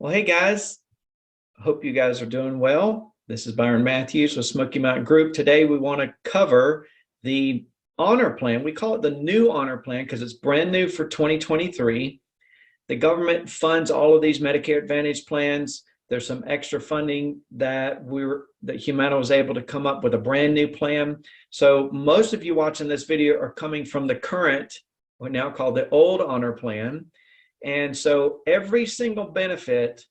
Well, hey guys, hope you guys are doing well. This is Byron Matthews with Smoky Mountain Group. Today we want to cover the honor plan. We call it the new honor plan because it's brand new for 2023. The government funds all of these Medicare Advantage plans. There's some extra funding that Humana was able to come up with a brand new plan. So most of you watching this video are coming from the current, what now called the old honor plan. And so every single benefit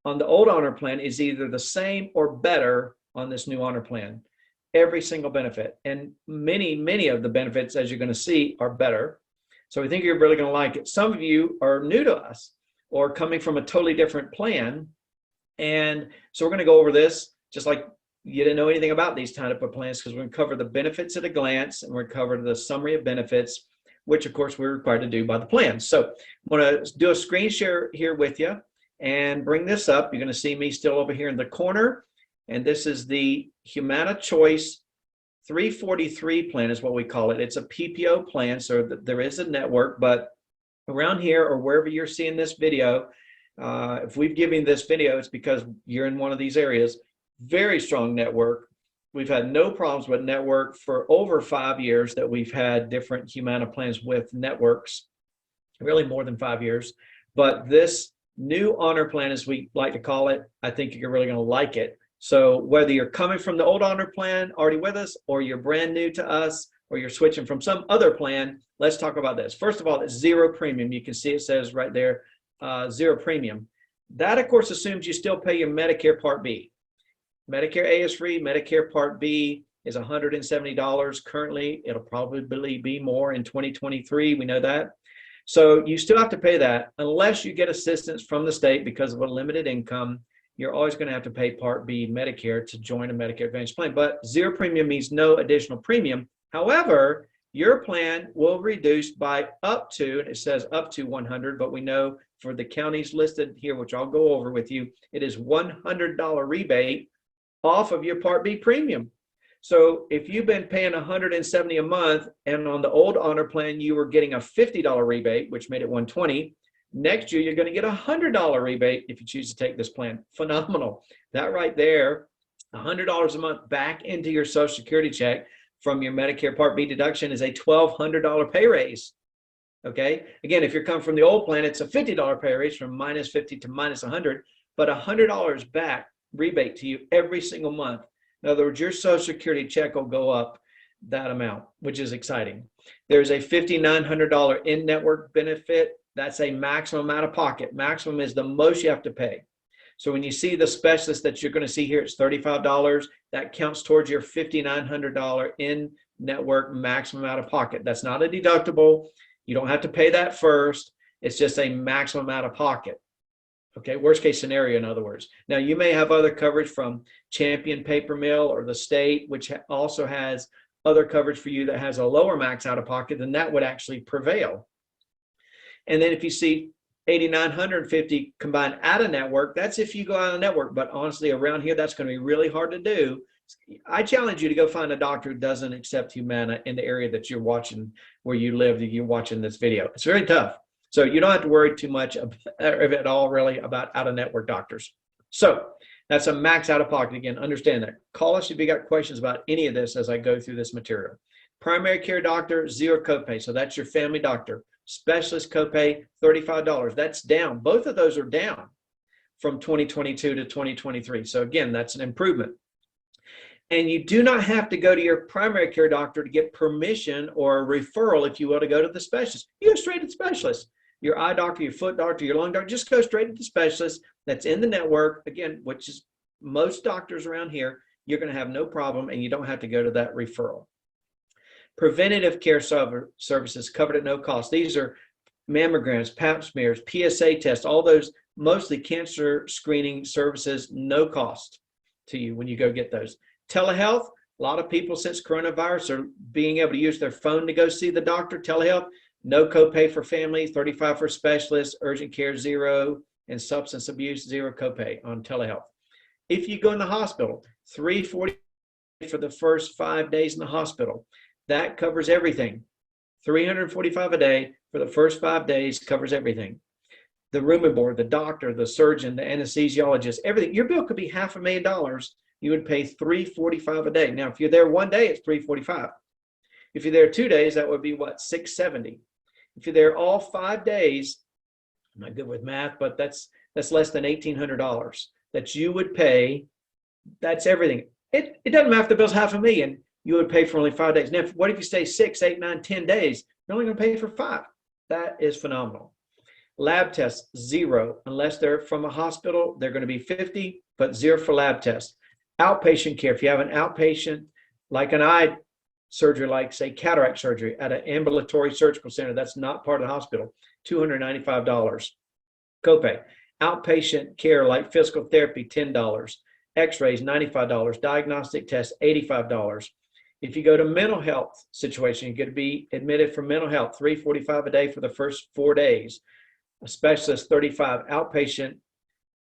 on the old honor plan is either the same or better on this new honor plan. Every single benefit. And many of the benefits, as you're going to see, are better. So we think you're really going to like it. Some of you are new to us or coming from a totally different plan. And so we're going to go over this just like you didn't know anything about these type of plans, because we're going to cover the benefits at a glance and we're going to cover the summary of benefits, which of course we're required to do by the plan. So I'm going to do a screen share here with you and bring this up. You're going to see me still over here in the corner. And this is the Humana Choice 343 plan is what we call it. It's a PPO plan, so there is a network, but around here or wherever you're seeing this video, if we've given this video, it's because you're in one of these areas. Very strong network. We've had no problems with network for over 5 years that we've had different Humana plans with networks, really more than 5 years. But this new honor plan, as we like to call it, I think you're really going to like it. So whether you're coming from the old honor plan already with us, or you're brand new to us, or you're switching from some other plan, let's talk about this. First of all, it's zero premium. You can see it says right there, zero premium. That, of course, assumes you still pay your Medicare Part B. Medicare A is free. Medicare Part B is $170 currently. It'll probably be more in 2023. We know that. So you still have to pay that unless you get assistance from the state because of a limited income. You're always going to have to pay Part B Medicare to join a Medicare Advantage plan. But zero premium means no additional premium. However, your plan will reduce by up to, it says up to 100, but we know for the counties listed here, which I'll go over with you, it is $100 rebate off of your Part B premium. So if you've been paying $170 a month and on the old honor plan you were getting a $50 rebate, which made it $120, next year you're going to get a $100 rebate if you choose to take this plan. Phenomenal. That right there, $100 a month back into your Social Security check from your Medicare Part B deduction is a $1,200 pay raise. Okay. Again, if you're coming from the old plan, it's a $50 pay raise from minus 50 to minus 100, but $100 back rebate to you every single month. In other words, your Social Security check will go up that amount, which is exciting. There's a $5,900 in-network benefit. That's a maximum out of pocket. Maximum is the most you have to pay. So when you see the specialist that you're going to see here, it's $35. That counts towards your $5,900 in-network maximum out of pocket. That's not a deductible. You don't have to pay that first. It's just a maximum out of pocket. Okay, worst case scenario, in other words. Now, you may have other coverage from Champion Paper Mill or the state, which also has other coverage for you that has a lower max out of pocket, then that would actually prevail. And then if you see $8,950 combined out of network, that's if you go out of network. But honestly, around here, that's going to be really hard to do. I challenge you to go find a doctor who doesn't accept Humana in the area that you're watching, where you live, you're watching this video. It's very tough. So you don't have to worry too much at all really about out-of-network doctors. So that's a max out-of-pocket. Again, understand that. Call us if you got questions about any of this as I go through this material. Primary care doctor, zero copay. So that's your family doctor. Specialist copay, $35. That's down. Both of those are down from 2022 to 2023. So again, that's an improvement. And you do not have to go to your primary care doctor to get permission or a referral, if you will, to go to the specialist. You go straight to the specialist. Your eye doctor, your foot doctor, your lung doctor, just go straight to the specialist that's in the network, again, which is most doctors around here. You're going to have no problem, and you don't have to go to that referral. Preventative care services covered at no cost. These are mammograms, pap smears, PSA tests, all those mostly cancer screening services, no cost to you when you go get those. Telehealth, a lot of people since coronavirus are being able to use their phone to go see the doctor. Telehealth, no copay for family, $35 for specialists, urgent care, zero, and substance abuse, zero copay on telehealth. If you go in the hospital, $340 for the first 5 days in the hospital. That covers everything. $345 a day for the first 5 days covers everything. the room and board, the doctor, the surgeon, the anesthesiologist, everything. Your bill could be $500,000. You would pay $345 a day. Now, if you're there one day, it's $345. If you're there 2 days, that would be what, $670. If you're there all 5 days, I'm not good with math, but that's less than $1,800 that you would pay. That's everything. It doesn't matter if the bill's $500,000. You would pay for only 5 days. Now, what if you stay 6, 8, 9, 10 days? You're only going to pay for 5. That is phenomenal. Lab tests, zero. Unless they're from a hospital, they're going to be $50, but zero for lab tests. Outpatient care, if you have an outpatient, like an eye surgery, like say cataract surgery at an ambulatory surgical center, that's not part of the hospital, $295 copay. Outpatient care like physical therapy, $10. X-rays, $95. Diagnostic tests, $85. If you go to mental health situation, you're going to be admitted for mental health, $345 a day for the first 4 days. A specialist, $35. Outpatient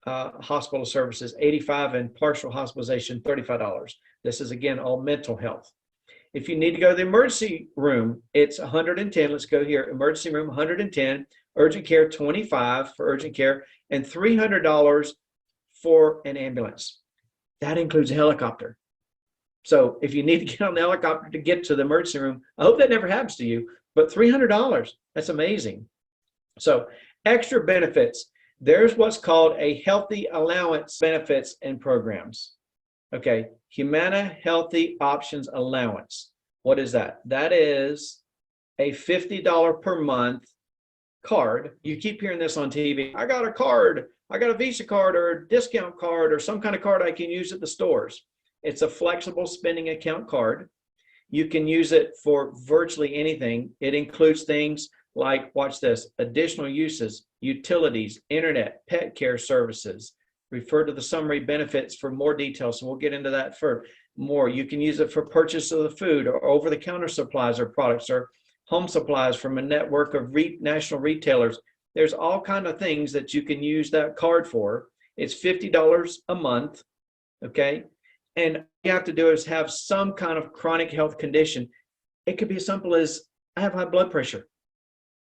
hospital services, $85, and partial hospitalization, $35. This is, again, all mental health. If you need to go to the emergency room, it's $110. Let's go here. Emergency room, $110. Urgent care, $25 for urgent care, and $300 for an ambulance. That includes a helicopter. So if you need to get on the helicopter to get to the emergency room, I hope that never happens to you, but $300, that's amazing. So extra benefits. There's what's called a healthy allowance benefits and programs. Okay, Humana Healthy Options Allowance. What is that? That is a $50 per month card. You keep hearing this on TV. I got a card. I got a Visa card or a discount card or some kind of card I can use at the stores. It's a flexible spending account card. You can use it for virtually anything. It includes things like, watch this, additional uses, utilities, internet, pet care services. Refer to the summary benefits for more details. So we'll get into that for more. You can use it for purchase of the food or over-the-counter supplies or products or home supplies from a network of national retailers. There's all kinds of things that you can use that card for. It's $50 a month, okay? And all you have to do is have some kind of chronic health condition. It could be as simple as, I have high blood pressure,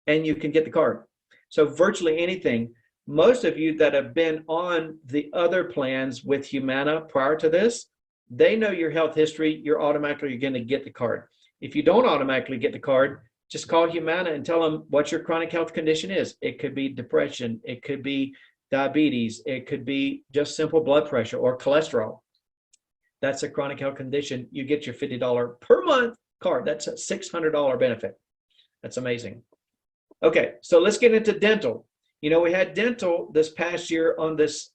and you can get the card. So virtually anything. Most of you that have been on the other plans with Humana prior to this, they know your health history. You're automatically going to get the card. If you don't automatically get the card, just call Humana and tell them what your chronic health condition is. It could be depression. It could be diabetes. It could be just simple blood pressure or cholesterol. That's a chronic health condition. You get your $50 per month card. That's a $600 benefit. That's amazing. Okay, so let's get into dental. You know, we had dental this past year on this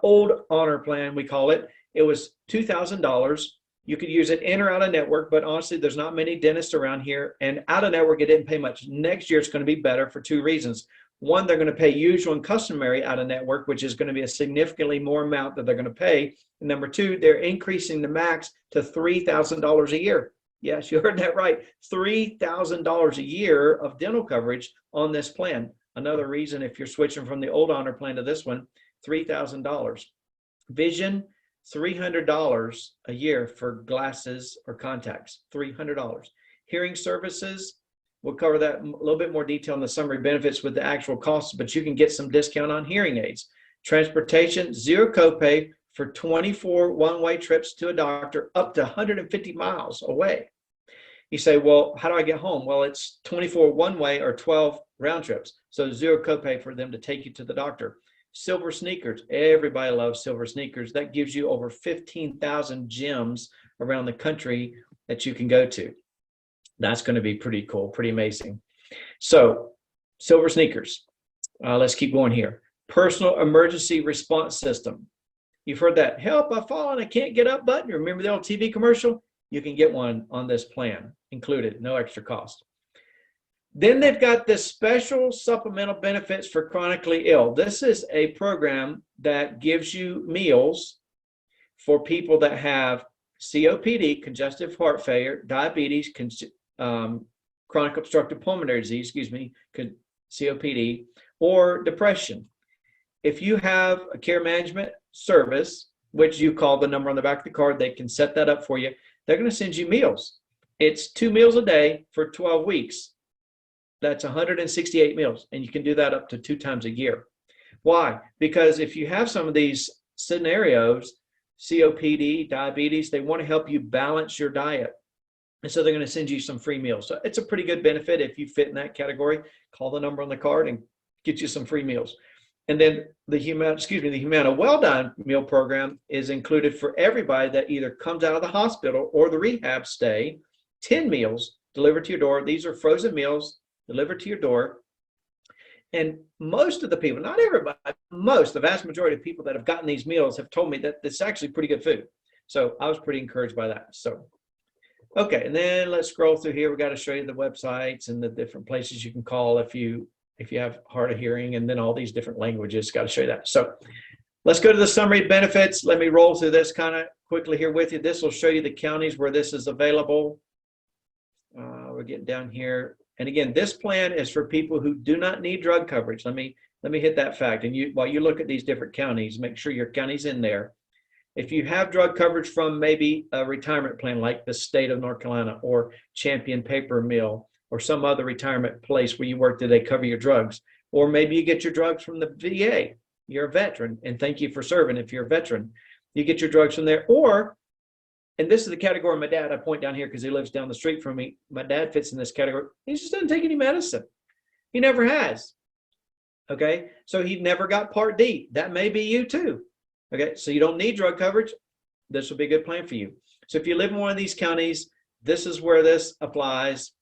old honor plan, we call it. It was $2,000. You could use it in or out of network, but honestly, there's not many dentists around here. And out of network, it didn't pay much. Next year, it's going to be better for 2 reasons. One, they're going to pay usual and customary out of network, which is going to be a significantly more amount that they're going to pay. And number 2, they're increasing the max to $3,000 a year. Yes, you heard that right. $3,000 a year of dental coverage on this plan. Another reason, if you're switching from the old honor plan to this one, $3,000. Vision, $300 a year for glasses or contacts, $300. Hearing services, we'll cover that a little bit more detail in the summary benefits with the actual costs, but you can get some discount on hearing aids. Transportation, zero copay for 24 one-way trips to a doctor up to 150 miles away. You say, well, how do I get home? Well, it's 24 one-way or 12 round trips. So zero copay for them to take you to the doctor. Silver sneakers. Everybody loves silver sneakers. That gives you over 15,000 gyms around the country that you can go to. That's going to be pretty cool, pretty amazing. So silver sneakers. Let's keep going here. Personal emergency response system. You've heard that, help, I've fallen, I can't get up button. Remember the old TV commercial? You can get one on this plan, included, no extra cost. Then they've got this special supplemental benefits for chronically ill. This is a program that gives you meals for people that have COPD, congestive heart failure, diabetes, chronic obstructive pulmonary disease, COPD, or depression. If you have a care management service, which you call the number on the back of the card, they can set that up for you. They're going to send you meals. It's 2 meals a day for 12 weeks. That's 168 meals, and you can do that up to 2 times a year. Why? Because if you have some of these scenarios, COPD, diabetes, they want to help you balance your diet. And so they're going to send you some free meals. So it's a pretty good benefit if you fit in that category. Call the number on the card and get you some free meals. And then the Humana Well Done meal program is included for everybody that either comes out of the hospital or the rehab stay. 10 meals delivered to your door. These are frozen meals delivered to your door. And most of the people, not everybody, the vast majority of people that have gotten these meals have told me that it's actually pretty good food. So I was pretty encouraged by that. So, okay, and then let's scroll through here. We got to show you the websites and the different places you can call if you have hard of hearing, and then all these different languages. Got to show you that. So let's go to the summary benefits. Let me roll through this kind of quickly here with you. This will show you the counties where this is available. We're getting down here. And again, this plan is for people who do not need drug coverage. Let me hit that fact. And while you look at these different counties, make sure your county's in there. If you have drug coverage from maybe a retirement plan like the state of North Carolina or Champion Paper Mill or some other retirement place where you work that they cover your drugs, or maybe you get your drugs from the VA, you're a veteran, and thank you for serving if you're a veteran, you get your drugs from there. Or, and this is the category of my dad, I point down here because he lives down the street from me. My dad fits in this category. He just doesn't take any medicine. He never has. Okay, so he never got Part D. That may be you too. Okay, so you don't need drug coverage. This will be a good plan for you. So if you live in one of these counties, this is where this applies.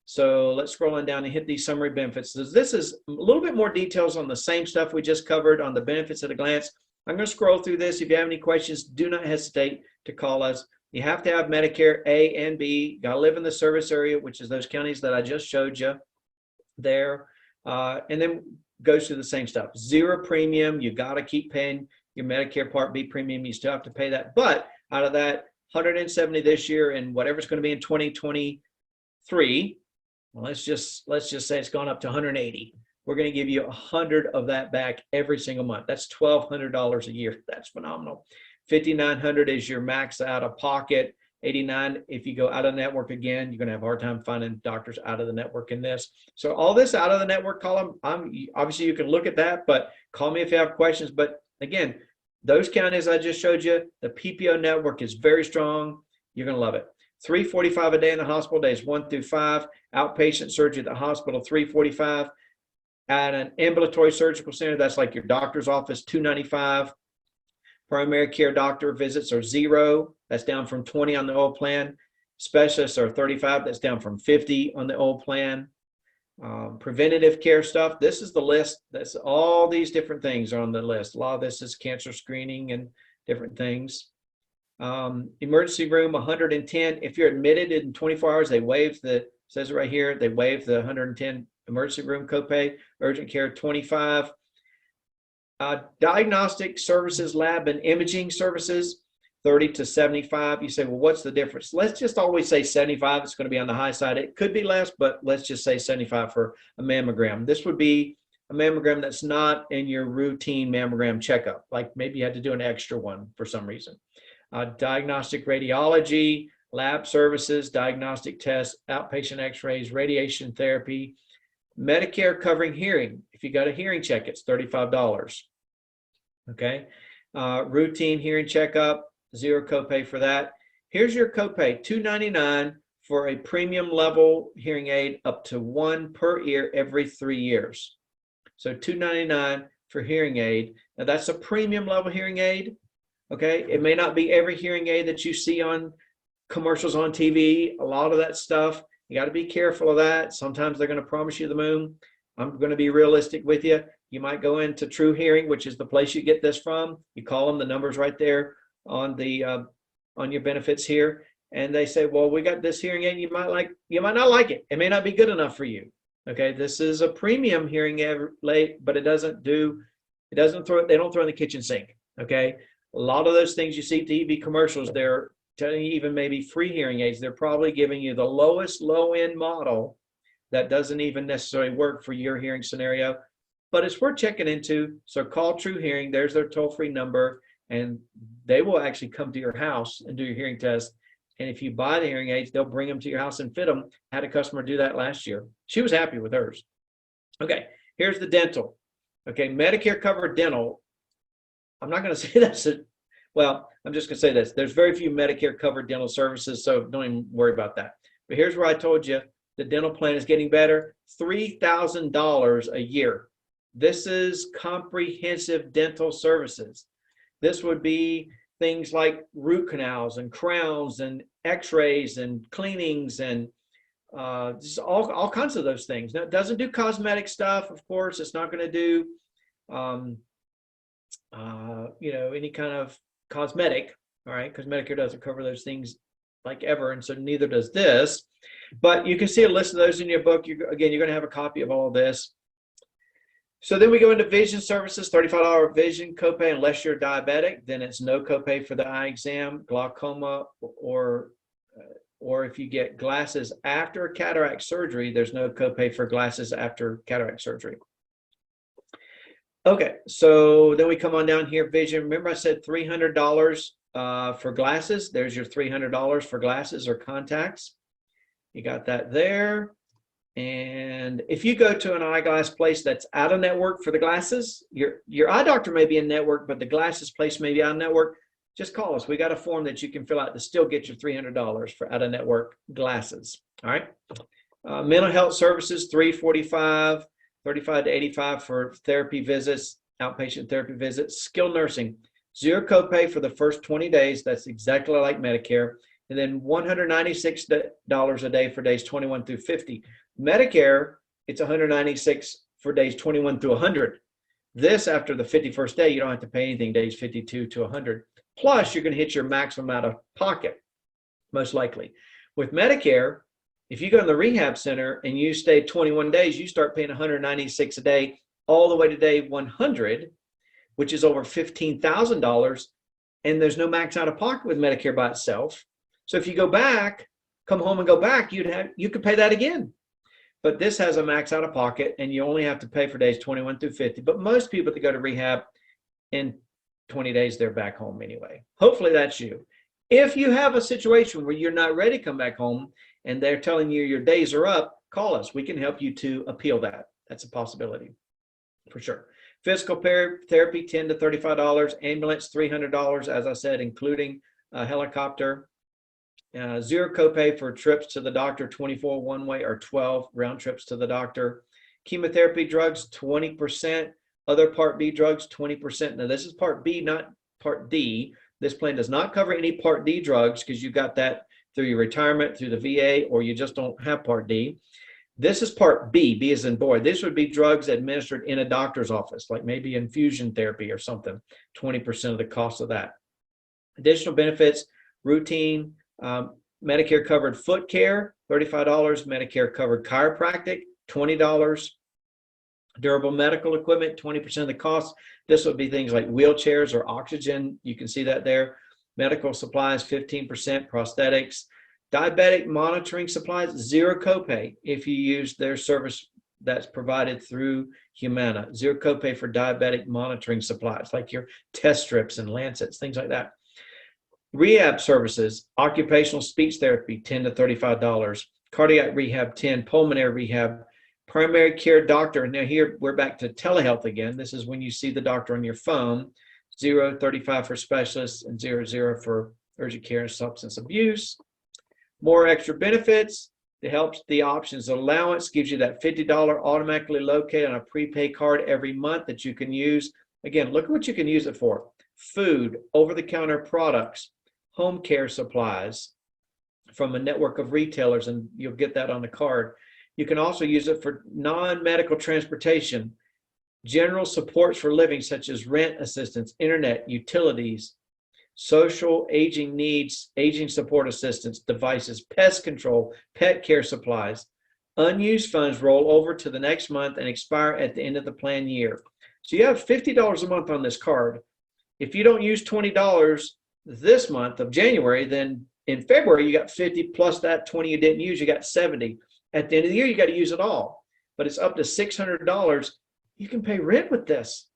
So let's scroll on down and hit these summary benefits. This is a little bit more details on the same stuff we just covered on the benefits at a glance. I'm going to scroll through this. If you have any questions, do not hesitate to call us. You have to have Medicare A and B. Got to live in the service area, which is those counties that I just showed you there. And then goes through the same stuff. Zero premium. You got to keep paying your Medicare Part B premium. You still have to pay that. But out of that, 170 this year and whatever's going to be in 2023, well, let's just say it's gone up to 180. We're going to give you 100 of that back every single month. That's $1,200 a year. That's phenomenal. $5,900 is your max out of pocket. $89 if you go out of network again. You're going to have a hard time finding doctors out of the network in this. So all this out of the network column, obviously you can look at that, but call me if you have questions. But again, those counties I just showed you, the PPO network is very strong. You're going to love it. $345 a day in the hospital, days 1 through 5. Outpatient surgery at the hospital, $345. At an ambulatory surgical center, that's like your doctor's office, $295. Primary care doctor visits are $0. That's down from $20 on the old plan. Specialists are $35. That's down from $50 on the old plan. Preventative care stuff. This is the list. That's all these different things are on the list. A lot of this is cancer screening and different things. Emergency room, 110. If you're admitted in 24 hours, they waive says it right here, they waive the 110 emergency room copay. Urgent care, 25. Diagnostic services, lab and imaging services, 30 to 75. You say, well, what's the difference? Let's just always say 75. It's going to be on the high side. It could be less, but let's just say 75 for a mammogram. This would be a mammogram that's not in your routine mammogram checkup. Like maybe you had to do an extra one for some reason. Diagnostic radiology, lab services, diagnostic tests, outpatient x-rays, radiation therapy, Medicare covering hearing. If you got a hearing check, it's $35. Okay. Routine hearing checkup, $0 copay for that. Here's your copay, $299 for a premium level hearing aid, up to 1 per ear every 3 years. So $299 for hearing aid. Now that's a premium level hearing aid. Okay. It may not be every hearing aid that you see on commercials on TV. A lot of that stuff, you got to be careful of that. Sometimes they're going to promise you the moon. I'm going to be realistic with you. You might go into True Hearing, which is the place you get this from. You call them, the number's right there on the on your benefits here, and they say, well, we got this hearing aid. You might not like it. It may not be good enough for you. Okay, this is a premium hearing aid, but they don't throw it in the kitchen sink. Okay, a lot of those things you see TV commercials, they're telling you even maybe free hearing aids. They're probably giving you the lowest low-end model that doesn't even necessarily work for your hearing scenario, but it's worth checking into. So call True Hearing. There's their toll-free number, and they will actually come to your house and do your hearing test. And if you buy the hearing aids, they'll bring them to your house and fit them. I had a customer do that last year. She was happy with hers. Okay, here's the dental. Okay, Medicare covered dental. I'm not going to say that's a, well, I'm just going to say this. There's very few Medicare covered dental services, so don't even worry about that. But here's where I told you the dental plan is getting better. $3,000 a year. This is comprehensive dental services. This would be things like root canals and crowns and x-rays and cleanings and just all kinds of those things. Now, it doesn't do cosmetic stuff, of course. It's not going to do, any kind of cosmetic, all right, because Medicare doesn't cover those things like ever, and so neither does this. But you can see a list of those in your book. Again, you're going to have a copy of all of this. So then we go into vision services, $35 vision copay unless you're diabetic. Then it's no copay for the eye exam, glaucoma, or if you get glasses after cataract surgery, there's no copay for glasses after cataract surgery. Okay, so then we come on down here, vision. Remember I said $300 for glasses. There's your $300 for glasses or contacts. You got that there. And if you go to an eyeglass place that's out of network for the glasses, your eye doctor may be in network, but the glasses place may be out of network, just call us. We got a form that you can fill out to still get your $300 for out of network glasses. All right. Mental health services, $345, $35 to $85 for therapy visits, outpatient therapy visits. Skilled nursing, zero copay for the first 20 days. That's exactly like Medicare. And then $196 a day for days 21 through 50. Medicare, it's $196 for days 21 through 100. This, after the 51st day, you don't have to pay anything days 52 to 100. Plus, you're going to hit your maximum out of pocket, most likely. With Medicare, if you go to the rehab center and you stay 21 days, you start paying $196 a day all the way to day 100, which is over $15,000. And there's no max out of pocket with Medicare by itself. So if you go back, come home and go back, you could pay that again. But this has a max out of pocket, and you only have to pay for days 21 through 50. But most people that go to rehab, in 20 days, they're back home anyway. Hopefully that's you. If you have a situation where you're not ready to come back home and they're telling you your days are up, call us. We can help you to appeal that. That's a possibility for sure. Physical therapy, $10 to $35. Ambulance, $300, as I said, including a helicopter. Zero copay for trips to the doctor, 24 one-way or 12 round trips to the doctor. Chemotherapy drugs, 20%. Other Part B drugs, 20%. Now, this is Part B, not Part D. This plan does not cover any Part D drugs because you got that through your retirement, through the VA, or you just don't have Part D. This is Part B, B as in boy. This would be drugs administered in a doctor's office, like maybe infusion therapy or something, 20% of the cost of that. Additional benefits, routine, Medicare covered foot care, $35. Medicare covered chiropractic, $20. Durable medical equipment, 20% of the cost. This would be things like wheelchairs or oxygen. You can see that there. Medical supplies, 15%. Prosthetics. Diabetic monitoring supplies, zero copay if you use their service that's provided through Humana. Zero copay for diabetic monitoring supplies, like your test strips and lancets, things like that. Rehab services, occupational speech therapy, $10 to $35. Cardiac rehab, $10. Pulmonary rehab. Primary care doctor. Now here we're back to telehealth again. This is when you see the doctor on your phone. $0, $35 for specialists, and $0 for urgent care and substance abuse. More extra benefits. It helps the options allowance, gives you that $50 automatically located on a prepaid card every month that you can use. Again, look at what you can use it for. Food, over-the-counter products, home care supplies from a network of retailers, and you'll get that on the card. You can also use it for non-medical transportation, general supports for living, such as rent assistance, internet, utilities, social aging needs, aging support assistance, devices, pest control, pet care supplies. Unused funds roll over to the next month and expire at the end of the plan year. So you have $50 a month on this card. If you don't use $20 this month of January, then in February, you got 50 plus that 20 you didn't use, you got 70. At the end of the year, you got to use it all, but it's up to $600. You can pay rent with this.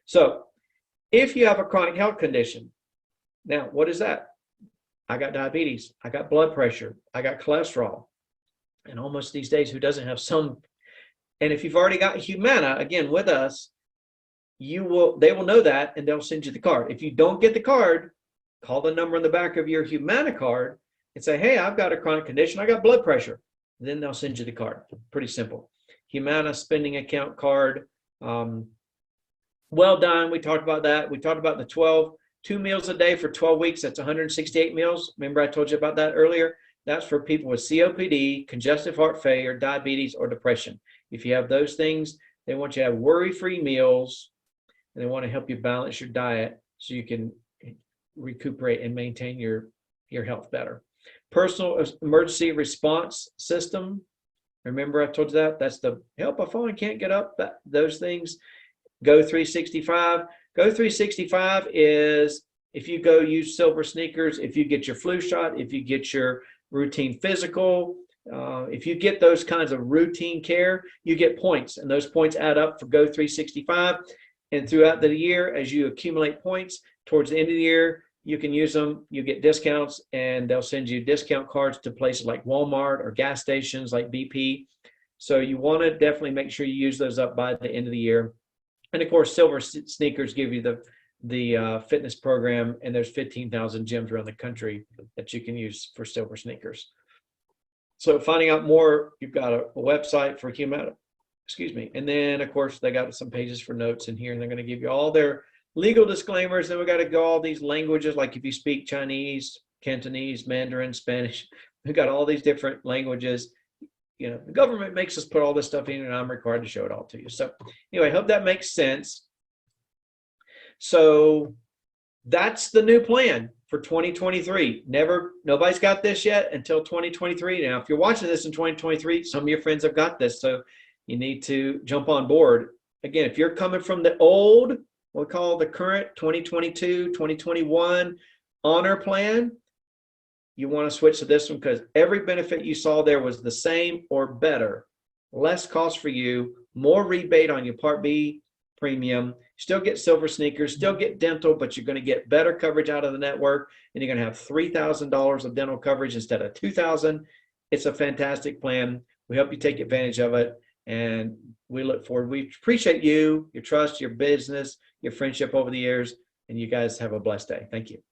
So if you have a chronic health condition, now what is that? I got diabetes, I got blood pressure, I got cholesterol. And almost these days, who doesn't have some? And if you've already got Humana, again, with us, they will know that, and they'll send you the card. If you don't get the card, call the number on the back of your Humana card and say, hey, I've got a chronic condition, I got blood pressure. Then they'll send you the card. Pretty simple. Humana spending account card. Well done. We talked about that. We talked about the 2 meals a day for 12 weeks. That's 168 meals. Remember I told you about that earlier? That's for people with COPD, congestive heart failure, diabetes, or depression. If you have those things, they want you to have worry-free meals, and they want to help you balance your diet so you can recuperate and maintain your health better. Personal emergency response system. Remember I told you that? That's the help, I fall and can't get up, those things. Go 365. Go 365 is if you go use Silver Sneakers, if you get your flu shot, if you get your routine physical, if you get those kinds of routine care, you get points, and those points add up for Go 365. And throughout the year, as you accumulate points, towards the end of the year, you can use them, you get discounts, and they'll send you discount cards to places like Walmart or gas stations like BP. So you want to definitely make sure you use those up by the end of the year. And of course, Silver Sneakers give you the fitness program, and there's 15,000 gyms around the country that you can use for Silver Sneakers. So finding out more, you've got a website for Humana, and then of course they got some pages for notes in here, and they're going to give you all their legal disclaimers. Then we got to go all these languages, like if you speak Chinese, Cantonese, Mandarin, Spanish, we got all these different languages. You know, the government makes us put all this stuff in, and I'm required to show it all to you. So anyway, I hope that makes sense. So that's the new plan for 2023. Nobody's got this yet until 2023. Now, if you're watching this in 2023, some of your friends have got this, so you need to jump on board. Again, if you're coming from the old, what we call the current 2022, 2021 honor plan, you want to switch to this one because every benefit you saw there was the same or better. Less cost for you, more rebate on your Part B premium, still get Silver Sneakers, still get dental, but you're going to get better coverage out of the network, and you're going to have $3,000 of dental coverage instead of $2,000. It's a fantastic plan. We hope you take advantage of it, and we look forward. We appreciate you, your trust, your business, your friendship over the years, and you guys have a blessed day. Thank you.